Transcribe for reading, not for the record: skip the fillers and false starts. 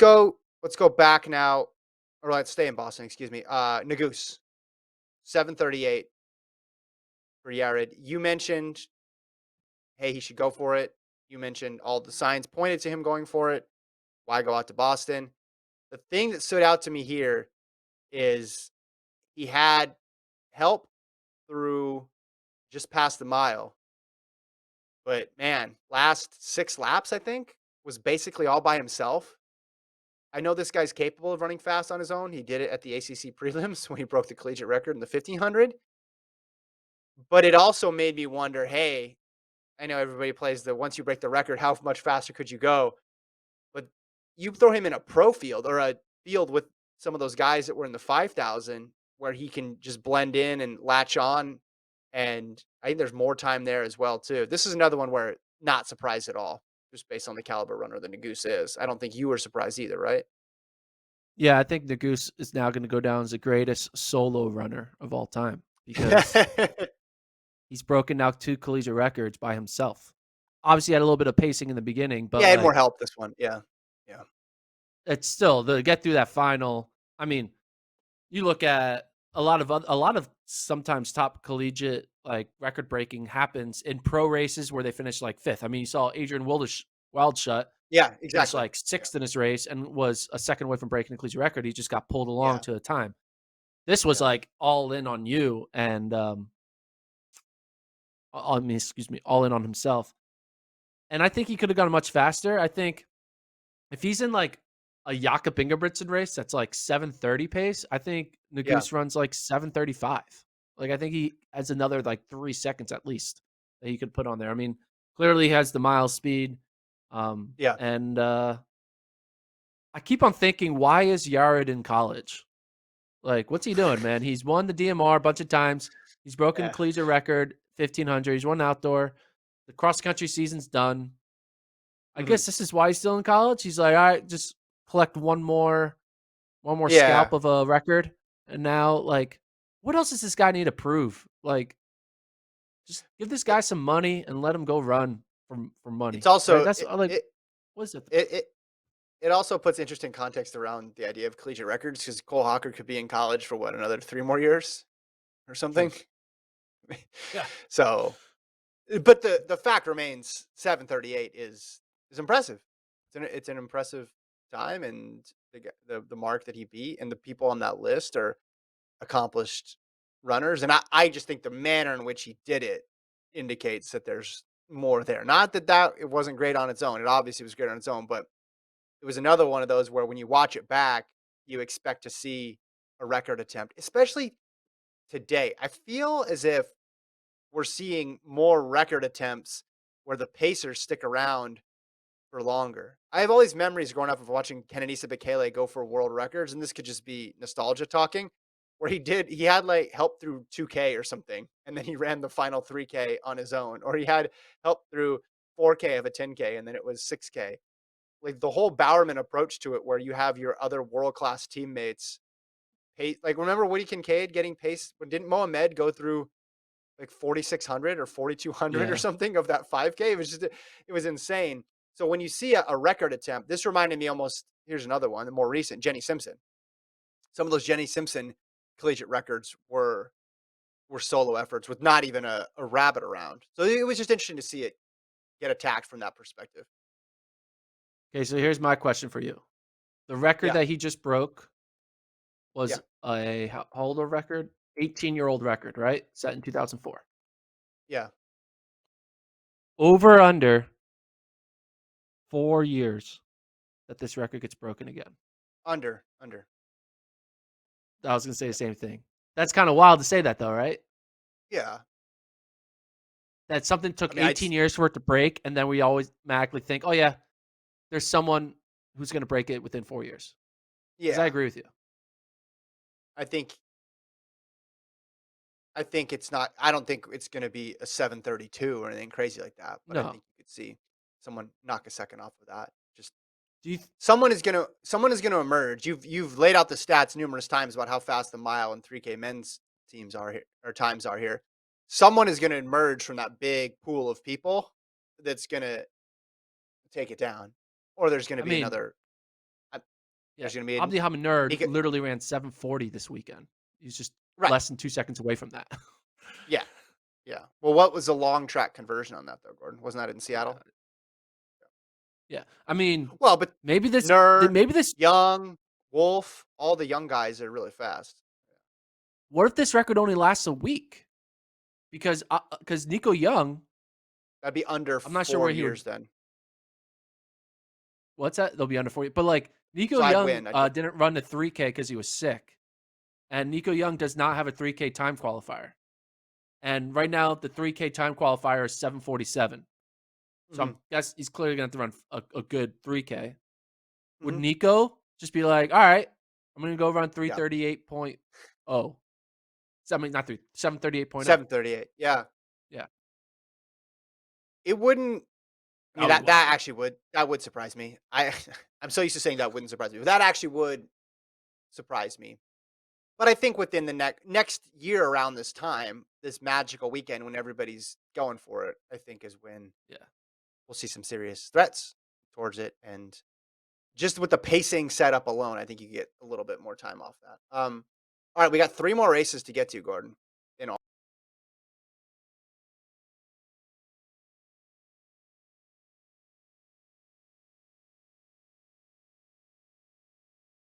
let's go back now, or let's stay in Boston, excuse me. Nuguse, 738 for Yared. You mentioned, hey, he should go for it. You mentioned all the signs pointed to him going for it. Why go out to Boston? The thing that stood out to me here is he had help through just past the mile. But man, last 6 laps, I think, was basically all by himself. I know this guy's capable of running fast on his own. He did it at the ACC prelims when he broke the collegiate record in the 1500. But it also made me wonder, hey, I know everybody plays the once you break the record, how much faster could you go? But you throw him in a pro field or a field with some of those guys that were in the 5,000 where he can just blend in and latch on. And I think there's more time there as well, too. This is another one where not surprised at all, just based on the caliber runner that Naguse is. I don't think you were surprised either, right? Yeah, I think Nuguse is now going to go down as the greatest solo runner of all time because he's broken now 2 collegiate records by himself. Obviously, he had a little bit of pacing in the beginning, Yeah, but I had more like help this one. Yeah. Yeah. it's still to get through that final. I mean, you look at a lot of sometimes top collegiate like record breaking happens in pro races where they finish like fifth. I mean, you saw Adrian Wildshut Yeah, finished exactly. like Yeah. sixth in his race and was a second away from breaking the collegiate record. He just got pulled along Yeah. to a time. This was Yeah. like all in on you and I mean, excuse me, all in on himself. And I think he could have gone much faster. I think if he's in like a Jakob Ingebrigtsen race that's like 7:30 pace, I think Yeah. Naguse runs like 7:35. Like I think he has another like 3 seconds at least that he could put on there. I mean, clearly he has the mile speed. Yeah. And I keep on thinking, why is Yared in college? Like, what's he doing, man? He's won the DMR a bunch of times. He's broken the Yeah. collegiate record, 1500. He's won outdoor. The cross country season's done. I Mhm. guess this is why he's still in college. He's like, all right, just collect one more Yeah. scalp of a record, and now like, what else does this guy need to prove? Like, just give this guy It some money and let him go run for it's money, right? also That's like, it what is it? it it it also puts interesting context around the idea of collegiate records because Cole Hawker could be in college for what, another 3 more years or True. something? Yeah. So, but the fact remains 738 is impressive. It's an impressive time, and the mark that he beat and the people on that list are accomplished runners, and I just think the manner in which he did it indicates that there's more there. Not that it wasn't great on its own. It obviously was great on its own, but it was another one of those where when you watch it back, you expect to see a record attempt, especially today. I feel as if we're seeing more record attempts where the pacers stick around for longer. I have all these memories growing up of watching Kenenisa Bekele go for world records, and this could just be nostalgia talking, where he had like help through 2K or something, and then he ran the final 3K on his own, or he had help through 4K of a 10K, and then it was 6K. Like the whole Bowerman approach to it, where you have your other world class teammates. Like remember Woody Kincaid getting pace? Didn't Mohamed go through like 4,600 or 4,200 or Yeah. something of that 5K? It was insane. So when you see a record attempt, this reminded me almost. Here's another one, the more recent, Jenny Simpson. Some of those Jenny Simpson collegiate records were solo efforts with not even a rabbit around. So it was just interesting to see it get attacked from that perspective. Okay, so here's my question for you: the record Yeah, that he just broke yeah, was a how old a record? 18-year-old record, right? Set in 2004. yeah. Over under 4 years that this record gets broken again. Under. I was gonna say the Yeah, same thing. That's kind of wild to say that though, right? yeah. That something I took mean, 18 years for it to break, and then we always automatically think, oh yeah, there's someone who's gonna break it within 4 years. Because I yeah. agree with you. I think I think it's not. I don't think it's going to be a 732 or anything crazy like that. But I No. think you could see someone knock a second off of that. Just Do you someone is gonna emerge. You've laid out the stats numerous times about how fast the mile and 3K men's teams are here or times are here. Someone is gonna emerge from that big pool of people that's gonna take it down, or there's gonna I be mean, another. Yeah, There's gonna be an Abdi Nerd Nika literally ran 7:40 this weekend. He's just right. less than 2 seconds away from that. Yeah, yeah. Well, what was the long track conversion on that though, Gordon? Wasn't that in Yeah, Seattle? yeah. I mean, Well, but maybe this Nerd, maybe this Young, Wolf, all the young guys are really fast. what if this record only lasts a week? Because Nico Young, That'd be under I'm not sure 4 where he would years then. what's that? They'll be under 40. But, like, Nico So I'd Young, win. I'd go didn't run the 3K because he was sick, and Nico Young does not have a 3K time qualifier. And right now, the 3K time qualifier is 7:47. So mhm, I'm guess he's clearly gonna have to run a good 3K. Would mhm. Nico just be like, "All right, I'm gonna go run Yeah, 3:38.0." I mean, not 3, 7:38.0. 7:38. Yeah. Yeah, It wouldn't I that mean, would be that wild. actually would surprise me. I'm so used to saying that wouldn't surprise me, but that actually would surprise me. But I think within the next year around this time, this magical weekend when everybody's going for it, I think is when Yeah, we'll see some serious threats towards it. And just with the pacing setup alone, I think you get a little bit more time off that. All right, we got 3 more races to get to, Gordon. In